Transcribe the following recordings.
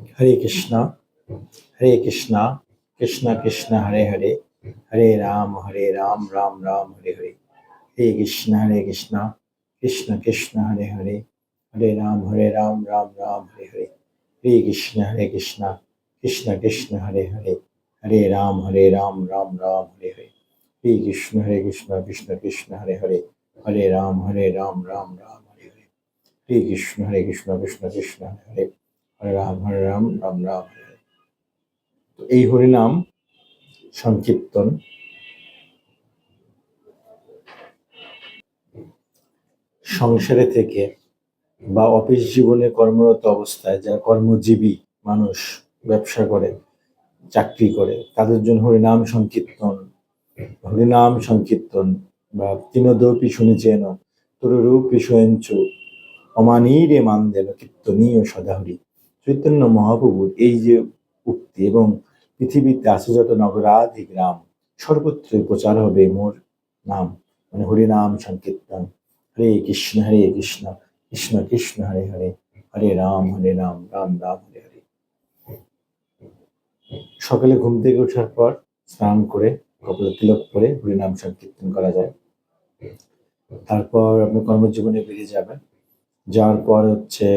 हरे कृष्णा कृष्णा कृष्णा हरे हरे हरे राम राम राम हरे हरे। हरे कृष्णा कृष्ण कृष्ण हरे हरे हरे राम राम हरे हरे। हरे कृष्णा कृष्ण कृष्ण हरे हरे हरे राम राम हरे हरे। हरे कृष्ण कृष्ण कृष्ण हरे हरे हरे राम राम हरे हरे। हरे कृष्ण कृष्ण कृष्ण हरे हरे हरे राम राम हरे हरे। তো এই হরিনাম সংকীর্তন সংসারে থেকে বা অফিস জীবনে কর্মরত অবস্থায় যারা কর্মজীবী মানুষ, ব্যবসা করে, চাকরি করে, তাদের জন্য হরিনাম সংকীর্তন বা তিনদপি শুনিছেন তরুরূপি সোয়েঞ্চু অমানীরে মানদেন কীর্তনীয় সদাহরি। চৈতন্য মহাপ্রভুর এই যে উক্তি, এবং পৃথিবীতে আছে যত নগরাধি গ্রাম, সর্বত্রই প্রচার হবে মোর নাম, মানে হরিনাম সংকীর্তন। হরে কৃষ্ণ কৃষ্ণ কৃষ্ণ হরে হরে হরে রাম রাম রাম হরে হরে। সকালে ঘুম থেকে ওঠার পর স্নান করে কপালে তিলক করে হরিনাম সংকীর্তন করা যায়। তারপর আপনি কর্মজীবনে বেরিয়ে যাবেন। যাওয়ার পর হচ্ছে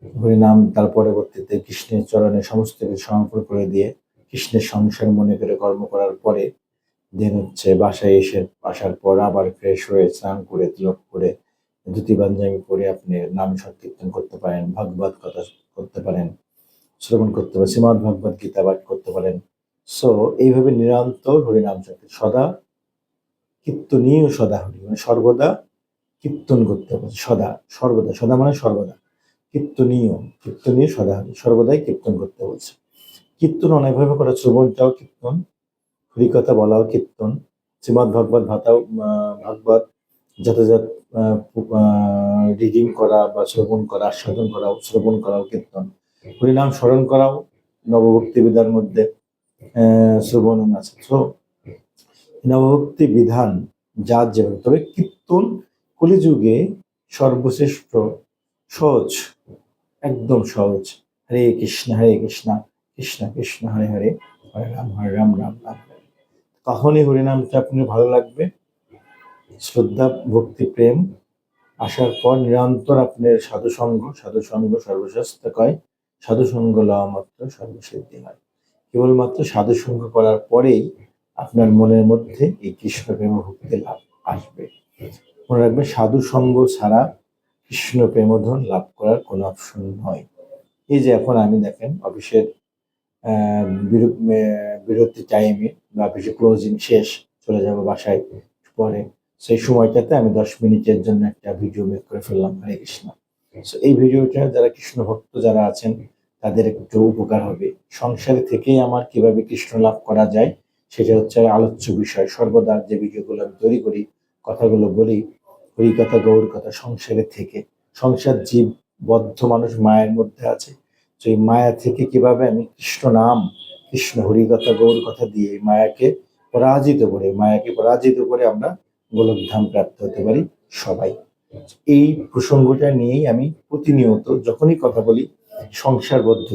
হরিনাম, তার পরবর্তীতে কৃষ্ণের চরণে সমস্ত কিছু সমর্পণ করে দিয়ে কৃষ্ণের সংসার মনে করে কর্ম করার পরে দেন হচ্ছে বাসায় আসার পর আবার ফ্রেশ হয়ে স্নান করে তিলক করে ধুতি পাঞ্জাবি পরে আপনি নাম সংকীর্তন করতে পারেন, ভাগবত কথা করতে পারেন, শ্রবণ করতে পারেন, শ্রীমদ্ ভগবত গীতা পাঠ করতে পারেন। সো এইভাবে নিরন্তর হরিনাম সংকীর্তন, সদা কীর্তনীয় সদা হরি, মানে সর্বদা কীর্তন করতে হবে। সদা মানে সর্বদা, কীর্তনীয় সদা হরি, সর্বদাই কীর্তন করতে বলছে। কীর্তন অনেকভাবে করা, শ্রবণটাও কীর্তন, হরিকথা বলাও কীর্তন, শ্রীমদ্ ভগবত ভাগবত যথাযথ রিডিং করা বা শ্রবণ করা, আস্বাদন করাও, শ্রবণ করাও কীর্তন। হরিনাম স্মরণ করাও নবভক্তি বিধার মধ্যে শ্রবণ আছে। তো নবভক্তি বিধান যার যেমন, তবে কীর্তন কলিযুগে সর্বশ্রেষ্ঠ, সহজ, একদম সহজ। হরে কৃষ্ণ কৃষ্ণ কৃষ্ণ হরে হরে হরে রাম রাম রাম। তখনই হরিনামটা আপনার ভালো লাগবে, শ্রদ্ধা ভক্তি প্রেম আসার পর নিরন্তর আপনার সাধুসঙ্গ সর্বশাস্ত্র কয়, সাধুসঙ্গ লওয়া মাত্র সর্বসিদ্ধি হয়। কেবলমাত্র সাধুসঙ্গ করার পরেই আপনার মনের মধ্যে এই কৃষ্ণ প্রেম ভক্তি লাভ আসবে। মনে রাখবেন, সাধুসঙ্গ ছাড়া কৃষ্ণ প্রেমধন লাভ করার কোনো অপশন নয়। এই যে এখন আমি দেখেন অফিসের বিরতি টাইমে বা অফিসে ক্লোজিং শেষ, চলে যাবো বাসায় পরে, সেই সময়টাতে আমি 10 মিনিটের জন্য একটা ভিডিও মেক করে ফেললাম হরে কৃষ্ণ। এই ভিডিওটা যারা কৃষ্ণ ভক্ত যারা আছেন তাদের একটু উপকার হবে। সংসারে থেকেই আমার কিভাবে কৃষ্ণ লাভ করা যায় সেটা হচ্ছে আলোচ্য বিষয়। সর্বদা যে ভিডিওগুলো আমি তৈরি করি, কথাগুলো বলি, হরিকথা গৌর কথা, সংসারে থেকে, সংসার জীব বদ্ধ মানুষ মায়ের মধ্যে আছে। তো এই মায়া থেকে কিভাবে আমি কৃষ্ণ নাম, কৃষ্ণ হরিকথা গৌর কথা দিয়ে মায়াকে পরাজিত করে আমরা গোলকধাম প্রাপ্ত হতে পারি সবাই। এই প্রসঙ্গটা নিয়েই আমি প্রতিনিয়ত যখনই কথা বলি, সংসারবদ্ধ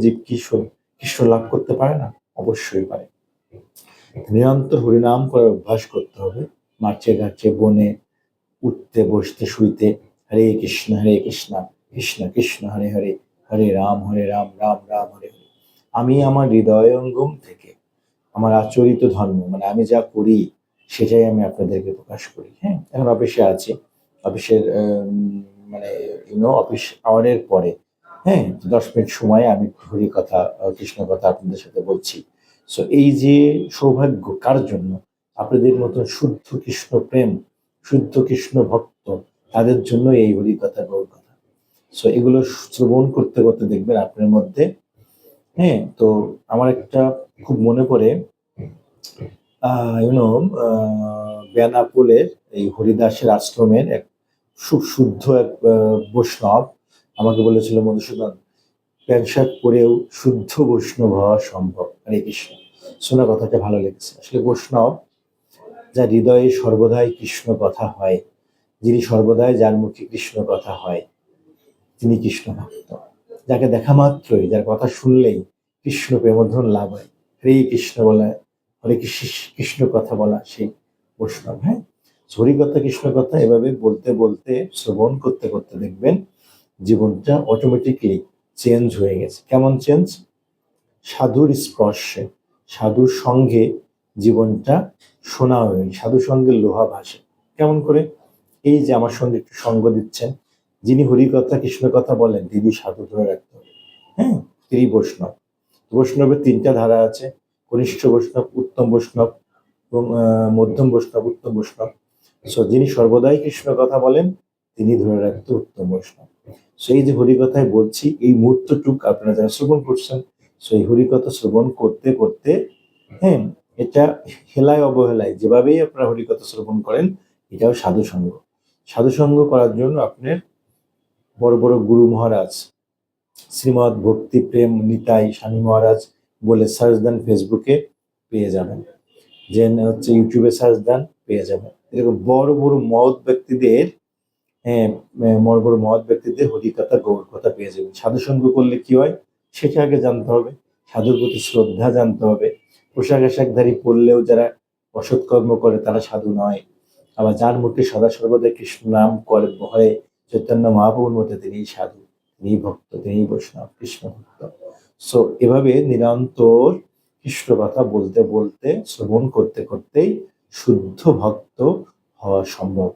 জীব কি কৃষ্ণ লাভ করতে পারে না? অবশ্যই পারে। নিরন্তর হরিনাম করার অভ্যাস করতে হবে। মাঠে ঘাটে বনে, উঠতে বসতে শুইতে হরে কৃষ্ণ কৃষ্ণ কৃষ্ণ হরে হরে হরে রাম রাম রাম হরে হরে। আমি আমার হৃদয়ঙ্গম থেকে আমার আচরিত ধর্ম, মানে আমি যা করি সেটাই আমি আপনাদেরকে প্রকাশ করি। হ্যাঁ, এখন অফিসে আছি, অফিসের মানে অফিস আওয়ারের পরে, হ্যাঁ, 10 মিনিট সময় আমি হরি কথা, কৃষ্ণ কথা আপনাদের সাথে বলছি। সো এই যে সৌভাগ্য কার জন্য? আপনাদের মতো শুদ্ধ কৃষ্ণ প্রেম, শুদ্ধ কৃষ্ণ ভক্ত, তাদের জন্য এই হরি কথা গৌর কথা। সো এগুলো শ্রবণ করতে করতে দেখবেন আপনার মধ্যে, হ্যাঁ। তো আমার একটা খুব মনে পড়ে, বেনাপোলের এই হরিদাসের আশ্রমের এক শুদ্ধ এক বৈষ্ণব আমাকে বলেছিল, মধুসূদন, প্যান্ট শার্ট পরেও শুদ্ধ বৈষ্ণব হওয়া সম্ভব। হরে কৃষ্ণ। শোনা কথাটা ভালো লেগেছে। আসলে বৈষ্ণব যা হৃদয়ে সর্বদাই কৃষ্ণ কথা হয়, যিনি সর্বদাই যার মুখে কৃষ্ণ কথা হয়, তিনি কৃষ্ণ ভক্ত। যাকে দেখা মাত্রই, যার কথা শুনলেই কৃষ্ণ প্রেমধন লাভ হয়, হরে কৃষ্ণ বলা, হরে কৃষ্ণ কৃষ্ণ কথা বলা সেই বৈষ্ণব। হ্যাঁ, হরি কথা কৃষ্ণ কথা এভাবে বলতে বলতে শ্রবণ করতে করতে দেখবেন জীবনটা অটোমেটিকলি চেঞ্জ হয়ে গেছে। কেমন চেঞ্জ? সাধুর স্পর্শে, সাধুর সঙ্গে জীবনটা সোনা হয়ে, সাধুর সঙ্গে লোহা ভাসে। কেমন করে? এই যে আমার সঙ্গে একটু সঙ্গ দিচ্ছেন, যিনি হরি কথা কৃষ্ণ কথা বলেন তিনি সাধু ধরে রাখতে হবে। হ্যাঁ, তিনি বৈষ্ণব। বৈষ্ণবের তিনটা ধারা আছে, কনিষ্ঠ বৈষ্ণব, উত্তম বৈষ্ণব এবং মধ্যম বৈষ্ণব, উত্তম বৈষ্ণব। সো যিনি সর্বদাই কৃষ্ণ কথা বলেন তিনি ধরে রাখতে উত্তম বৈষ্ণব। সেই যে হরিকথায় বলছি, এই মুহূর্তটুক আপনারা যারা শ্রবণ করছেন, সেই হরিকথা শ্রবণ করতে করতে, হ্যাঁ, এটা হেলায় অবহেলায় যেভাবেই আপনারা হরিকথা শ্রবণ করেন, এটাও সাধুসঙ্গ। সাধুসঙ্গ করার জন্য আপনার বড় বড় গুরু মহারাজ, শ্রীমৎ ভক্তি প্রেম নিতাই স্বামী মহারাজ বলে সার্চ দেন, ফেসবুকে পেয়ে যাবেন, যে হচ্ছে ইউটিউবে সার্চ দেন পেয়ে যাবেন। এরকম বড় বড় মহৎ ব্যক্তিদের, হ্যাঁ, বড় বড় মহৎ ব্যক্তিদের হরিকথা গৌর কথা পেয়ে যাবেন। সাধুসঙ্গ করলে কি হয় সেটা আগে জানতে হবে, সাধুর প্রতি শ্রদ্ধা জানতে হবে। পোশাক আশাকধারী পড়লেও যারা অসৎকর্ম করে তারা সাধু নয়। আবার যার মুখে সদা সর্বদা কৃষ্ণ নাম করে হয় চৈতন্য মহাপ্রভুর মধ্যে তিনি সাধু, তিনি ভক্ত, তিনি বৈষ্ণব, কৃষ্ণ ভক্ত। সো এভাবে নিরন্তর কৃষ্ণ কথা বলতে বলতে শ্রবণ করতে করতেই শুদ্ধ ভক্ত হওয়া সম্ভব।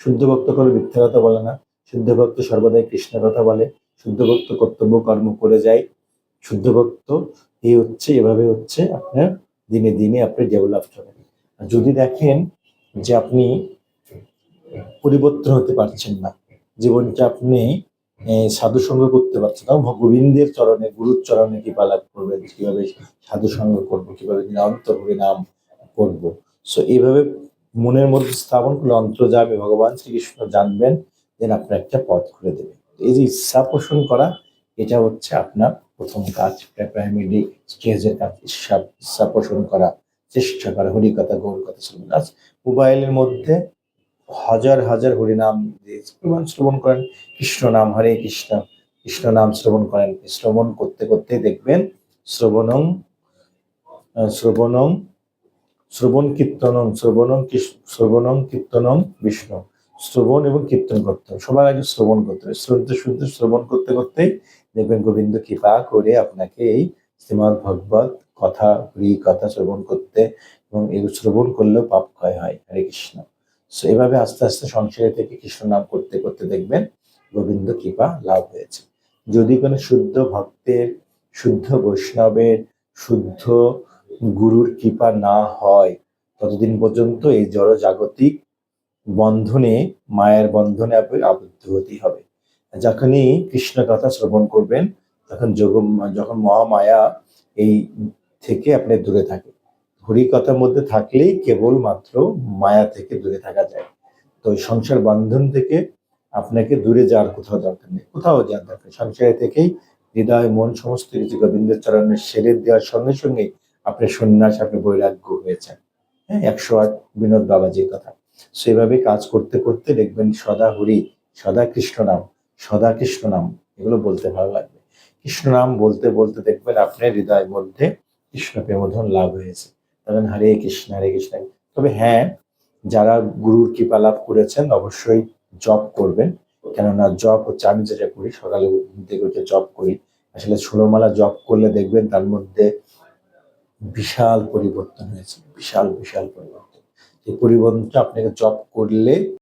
শুদ্ধ ভক্ত করে মিথ্যা কথা বলে না, শুদ্ধ ভক্ত সর্বদাই কৃষ্ণ কথা বলে, শুদ্ধ ভক্ত কর্তব্য কর্ম করে যায়। শুদ্ধ ভক্ত এই হচ্ছে, এভাবে হচ্ছে আপনার দিনে দিনে আপনি ডেভেলপ হবেন। আর যদি দেখেন যে আপনি পরিবর্তন হতে পারছেন না, জীবনটা আপনি সাধু সঙ্গ করতে পারছেন না, গোবিন্দের চরণে গুরুর চরণে কৃপা লাভ করবেন, কিভাবে সাধু সঙ্গ করবো, কিভাবে নিরন্তর হরি নাম করবো। সো এইভাবে মনের মধ্যে স্থাপন করলে অন্তর্যামী ভগবান শ্রীকৃষ্ণ জানবেন, দেন আপনার একটা পথ খুলে দেবে। এই যে ইচ্ছা পোষণ করা, এটা হচ্ছে আপনার প্রথম কাজ, প্রাইমারি স্টেজের কাজ। ইচ্ছা পোষণ করা, চেষ্টা করা, হরিকথা গৌর কথা শ্রবণ। আজ মোবাইলের মধ্যে হাজার হাজার হরিনাম শ্রবণ করেন, কৃষ্ণ নাম, হরে কৃষ্ণ কৃষ্ণ নাম শ্রবণ করেন। শ্রবণ করতে করতে দেখবেন শ্রবণং শ্রবণং শ্রবণ কীর্তনং শ্রবণং কীর্তনং বিষ্ণু। শ্রবণ এবং কীর্তন করতে হবে, সবার আগে শ্রবণ করতে হবে। শুনতে শুনতে শ্রবণ করতে করতেই দেখবেন গোবিন্দ কৃপা করে আপনাকে এই শ্রীমদ্ ভগবত কথা, হরি কথা শ্রবণ করতে, এবং এই শ্রবণ করলেও পাপ ক্ষয় হয়। হরে কৃষ্ণ। সো এভাবে আস্তে আস্তে সংসারে থেকে কৃষ্ণ নাম করতে করতে দেখবেন গোবিন্দ কৃপা লাভ হয়েছে। যদি কোনো শুদ্ধ ভক্তের, শুদ্ধ বৈষ্ণবের, শুদ্ধ গুরুর কৃপা না হয় ততদিন পর্যন্ত এই জড় জাগতিক বন্ধনে, মায়ের বন্ধনে আবদ্ধ হতেই হবে। যখনই কৃষ্ণ কথা শ্রবণ করবেন তখন যখন মহামায়া এই থেকে আপনি দূরে থাকে। হরি কথার মধ্যে থাকলেই কেবলমাত্র মায়া থেকে দূরে থাকা যায়। তো ওই সংসার বন্ধন থেকে আপনাকে দূরে যাওয়ার কোথাও দরকার নেই, কোথাও যাওয়ার দরকার। সংসারে থেকেই হৃদয় মন সমস্ত কিছু গোবিন্দের চরণে সেরে দেওয়ার সঙ্গে সঙ্গে আপনি সন্ন্যাস, আপনি বৈরাগ্য হয়েছেন। হ্যাঁ, 108 বিনোদ বাবাজির কথা। সেভাবে কাজ করতে করতে দেখবেন সদা হরি, সদা কৃষ্ণ নাম, সদা কৃষ্ণ নাম, এগুলো বলতে ভালো লাগবে। কৃষ্ণ নাম বলতে বলতে দেখবেন আপনার হৃদয়ের মধ্যে কৃষ্ণ প্রেমধন লাভ হয়েছে। তখন হরে কৃষ্ণ হরে কৃষ্ণ। তবে হ্যাঁ, যারা গুরুর কৃপা লাভ করেছেন অবশ্যই জপ করবেন, কেননা জপ হচ্ছে, আমি যেটা করি সকালে ঘুম থেকে উঠে জপ করি, আসলে 16 মালা জপ করলে দেখবেন তার মধ্যে বিশাল পরিবর্তন হয়েছে, বিশাল বিশাল পরিবর্তন। এই পরিবর্তনটা আপনাকে জপ করলে